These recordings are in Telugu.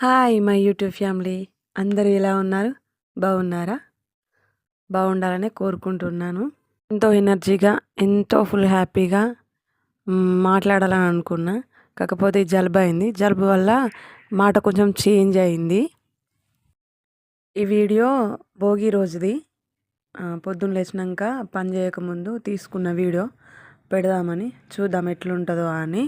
Hi my YouTube family. అందరూ ఎలా ఉన్నారు? బాగున్నారా? బాగుండాలనే కోరుకుంటున్నాను. ఎంతో ఎనర్జీగా, ఎంతో ఫుల్ హ్యాపీగా మాట్లాడాలని అనుకున్నా. కాకపోతే జలుబయింది. జలుబు వల్ల మాట కొంచెం చేంజ్ అయింది. ఈ వీడియో భోగి రోజుది. పొద్దున్న లేచినాక పని చేయకముందు తీసుకున్న వీడియో పెడదామని, చూద్దాం ఎట్లుంటుందో అని.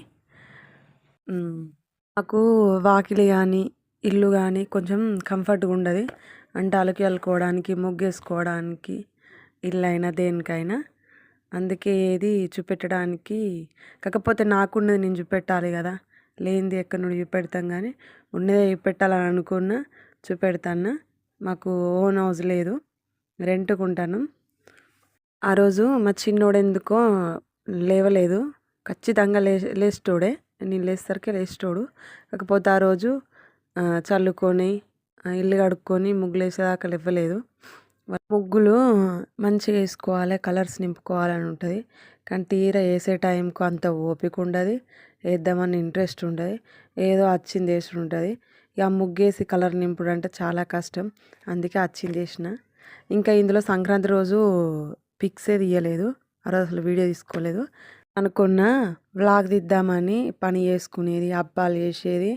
నాకు వాకిలి కానీ ఇల్లు కానీ కొంచెం కంఫర్ట్గా ఉండదు. అంటే అలకి అల్లుకోవడానికి, ముగ్గేసుకోవడానికి, ఇల్లు అయినా దేనికైనా. అందుకే ఏది చూపెట్టడానికి, కాకపోతే నాకున్నది నేను చూపెట్టాలి కదా. లేనిది ఎక్కడి నుండి చూపెడతాం కానీ ఉన్నదే చూపెట్టాలని అనుకున్నా, చూపెడతాను. మాకు ఓన్ హౌస్ లేదు, రెంట్కు ఉంటాను. ఆ రోజు మా చిన్నోడు ఎందుకో లేవలేదు. ఖచ్చితంగా లేచేటోడే, నేను లేచేసరికి లేచేటోడు. కాకపోతే ఆ రోజు చల్లుకొని ఇల్లు కడుక్కొని ముగ్గులు వేసేదాకా లేవలేదు. ముగ్గులు మంచిగా వేసుకోవాలి, కలర్స్ నింపుకోవాలని ఉంటుంది. కానీ తీరా వేసే టైంకు అంత ఓపిక ఉండదు, వేద్దామని ఇంట్రెస్ట్ ఉండదు. ఏదో వచ్చింది వేసి ఉంటుంది. ఇక ముగ్గేసి కలర్ నింపుడు అంటే చాలా కష్టం. అందుకే వచ్చింది వేసిన. ఇంకా ఇందులో సంక్రాంతి రోజు పిక్సే తీయలేదు. ఆ రోజు అసలు వీడియో తీసుకోలేదు. అనుకున్న వ్లాగ్ తీద్దామని, పని చేసుకునేది, అప్పాలు చేసేది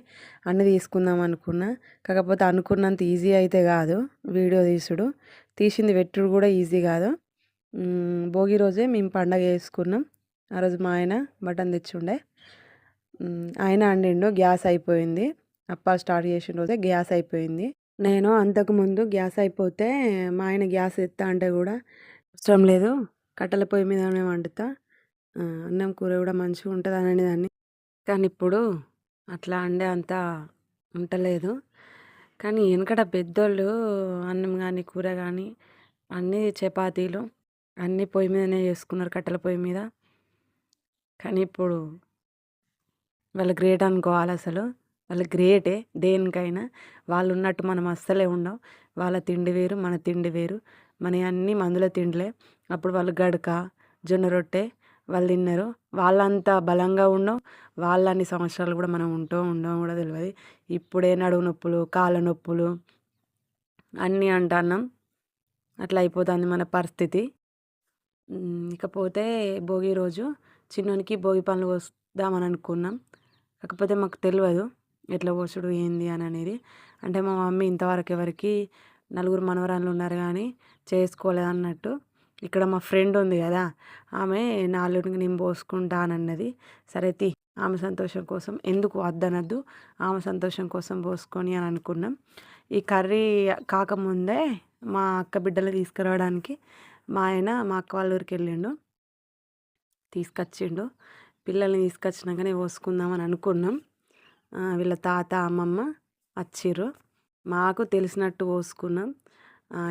అన్నీ తీసుకుందాం అనుకున్నా. కాకపోతే అనుకున్నంత ఈజీ అయితే కాదు వీడియో తీసుడు. తీసింది పెట్టుడు కూడా ఈజీ కాదు. భోగి రోజే మేము పండగ చేసుకున్నాం. ఆ రోజు మా ఆయన మటన్ తెచ్చుండే. ఆయన వండిండు, గ్యాస్ అయిపోయింది. అప్పాలు స్టార్ట్ చేసిన రోజే గ్యాస్ అయిపోయింది. నేను అంతకుముందు గ్యాస్ అయిపోతే మా ఆయన గ్యాస్ ఎత్తా అంటే కూడా అవసరం లేదు, కట్టెల పొయ్యి మీదనే వండుతా, అన్నం కూర కూడా మంచిగా ఉంటుంది అనేదాన్ని. కానీ ఇప్పుడు అట్లా అండే అంత ఉండలేదు. కానీ వెనకట పెద్దోళ్ళు అన్నం కానీ కూర కానీ అన్నీ చపాతీలు అన్నీ పొయ్యి మీదనే చేసుకున్నారు, కట్టెల పొయ్యి మీద. కానీ ఇప్పుడు వాళ్ళు గ్రేట్ అనుకోవాలి. అసలు వాళ్ళు గ్రేటే దేనికైనా. వాళ్ళు ఉన్నట్టు మనం అస్సలే ఉండం. వాళ్ళ తిండి వేరు, మన తిండి వేరు. మన అన్నీ మందుల తిండిలే. అప్పుడు వాళ్ళు గడక, జొన్న రొట్టె వాళ్ళు తిన్నారు. వాళ్ళంతా బలంగా ఉండం. వాళ్ళన్ని సంవత్సరాలు కూడా మనం ఉండం కూడా తెలియదు. ఇప్పుడే నడుము నొప్పులు, కాళ్ళ నొప్పులు అన్నీ అంటున్నాం. అట్లా అయిపోతుంది మన పరిస్థితి. ఇకపోతే భోగి రోజు చిన్నోనికి భోగి పనులు వస్తామని అనుకున్నాం. కాకపోతే మాకు తెలియదు ఎట్లా పోసుడు ఏంది అని అనేది. అంటే మా మమ్మీ ఇంతవరకు ఎవరికి నలుగురు మనవరాళ్ళు ఉన్నారు కానీ చేసుకోలేదు అన్నట్టు. ఇక్కడ మా ఫ్రెండ్ ఉంది కదా, ఆమె నాలుగురికి నేను పోసుకుంటానన్నది. సరే ఆమె సంతోషం కోసం ఎందుకు వద్దనద్దు, ఆమె సంతోషం కోసం పోసుకొని అని అనుకున్నాం. ఈ కర్రీ కాకముందే మా అక్క బిడ్డలు తీసుకురావడానికి మా ఆయన మా అక్క వాళ్ళ ఊరికి వెళ్ళిండు, తీసుకొచ్చిండు. పిల్లల్ని తీసుకొచ్చినాకనే పోసుకుందామని అనుకున్నాం. వీళ్ళ తాత అమ్మమ్మ వచ్చిర్రు. మాకు తెలిసినట్టు పోసుకున్నాం.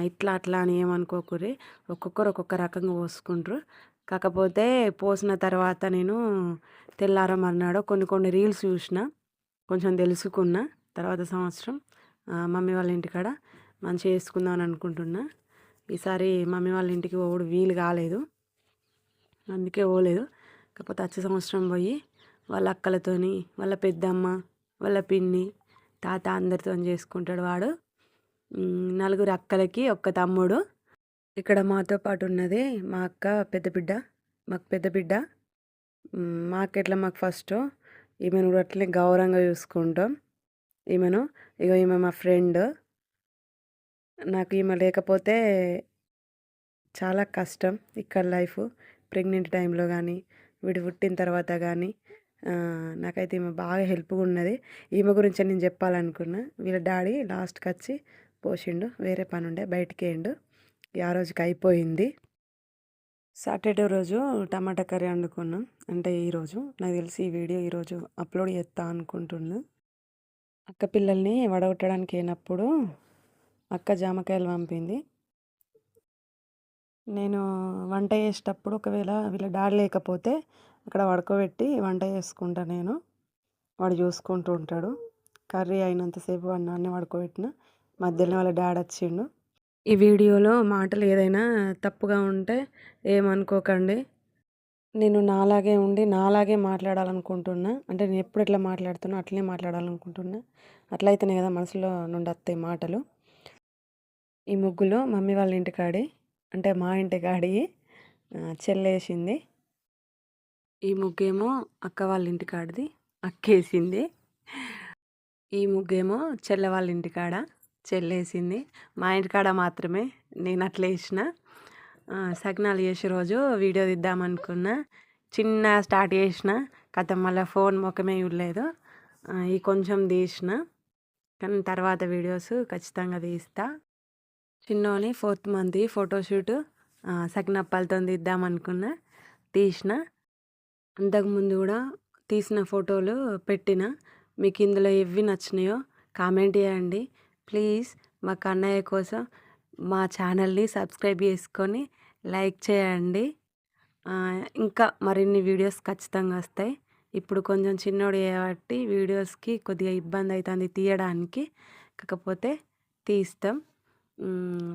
ఇట్లా అట్లా అని ఏమనుకోకూరి, ఒక్కొక్కరు ఒక్కొక్క రకంగా పోసుకుంటారు. కాకపోతే పోసిన తర్వాత నేను తెల్లారమన్నాడు కొన్ని రీల్స్ చూసిన, కొంచెం తెలుసుకున్నా. తర్వాత సంవత్సరం మమ్మీ వాళ్ళ ఇంటికాడ మంచిగా చేసుకుందామని అనుకుంటున్నా. ఈసారి మమ్మీ వాళ్ళ ఇంటికి పోవుడు వీలు కాలేదు, అందుకే పోలేదు. కాకపోతే వచ్చే సంవత్సరం పోయి వాళ్ళ అక్కలతోని, వాళ్ళ పెద్దమ్మ, వాళ్ళ పిన్ని, తాత అందరితో చేసుకుంటాడు వాడు. నలుగురు అక్కలకి ఒక్క తమ్ముడు. ఇక్కడ మాతో పాటు ఉన్నది మా అక్క పెద్ద బిడ్డ, మాకు పెద్ద బిడ్డ. మా అక్క ఎట్లా మాకు ఫస్ట్, ఈమెను కూడా అట్లనే గౌరవంగా చూసుకుంటాం. ఈమె మా ఫ్రెండ్. నాకు ఈమె లేకపోతే చాలా కష్టం ఇక్కడ లైఫ్. ప్రెగ్నెంట్ టైంలో కానీ, వీడు పుట్టిన తర్వాత కానీ నాకైతే ఈమె బాగా హెల్ప్గా ఉన్నది. ఈమె గురించి నేను చెప్పాలనుకున్నా. వీళ్ళ డాడీ లాస్ట్కి వచ్చి పోసిండు, వేరే పని ఉండే బయటికి వేయండు. ఆ రోజుకి అయిపోయింది. సాటర్డే రోజు టమాటా కర్రీ వండుకున్నాం. అంటే ఈరోజు నాకు తెలిసి ఈ వీడియో ఈరోజు అప్లోడ్ చేస్తా అనుకుంటున్నా. అక్క పిల్లల్ని వడగొట్టడానికి అయినప్పుడు అక్క జామకాయలు పంపింది. నేను వంట చేసేటప్పుడు ఒకవేళ వీళ్ళ డాడీ లేకపోతే అక్కడ పడుకోబెట్టి వంట చేసుకుంటా నేను. వాడు చూసుకుంటూ ఉంటాడు. కర్రీ అయినంతసేపు అన్నాన్ని పడుకోబెట్టిన. మధ్యలో వాళ్ళ డాడీ వచ్చిండు. ఈ వీడియోలో మాటలు ఏదైనా తప్పుగా ఉంటే ఏమనుకోకండి. నేను నాలాగే ఉండి నాలాగే మాట్లాడాలనుకుంటున్నా. అంటే నేను ఎప్పుడు ఎట్లా మాట్లాడుతున్నా అట్లనే మాట్లాడాలనుకుంటున్నా. అట్లయితేనే కదా మనసులో నుండి వస్తాయి మాటలు. ఈ ముగ్గులు మమ్మీ వాళ్ళ ఇంటికాడి అంటే మా ఇంటికాడి చెల్లేసింది. ఈ ముగ్గేమో అక్క వాళ్ళ ఇంటికాడిది అక్కేసింది. ఈ ముగ్గేమో చెల్లె వాళ్ళ ఇంటికాడ చెల్లేసింది. మా ఇంటికాడ మాత్రమే నేను అట్లా వేసిన. సకినాలు చేసే రోజు వీడియో తీద్దామనుకున్నా, చిన్న స్టార్ట్ చేసిన కథం మళ్ళీ ఫోన్ ముఖమే చూడలేదు. ఈ కొంచెం తీసిన, కానీ తర్వాత వీడియోస్ ఖచ్చితంగా తీస్తా. చిన్నోని 4th మంత్ ఫోటోషూట్ సకినప్పాలతో తీద్దామనుకున్నా, తీసిన. అంతకుముందు కూడా తీసిన ఫోటోలు పెట్టిన. మీకు ఇందులో ఏవి నచ్చినాయో కామెంట్ చేయండి ప్లీజ్. మా కన్నయ్య కోసం మా ఛానల్ని సబ్స్క్రైబ్ చేసుకొని లైక్ చేయండి. ఇంకా మరిన్ని వీడియోస్ ఖచ్చితంగా వస్తాయి. ఇప్పుడు కొంచెం చిన్నోడు కాబట్టి వీడియోస్కి కొద్దిగా ఇబ్బంది అవుతుంది తీయడానికి, కాకపోతే తీస్తాం.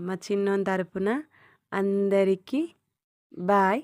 మా చిన్నోని తరపున అందరికీ బాయ్.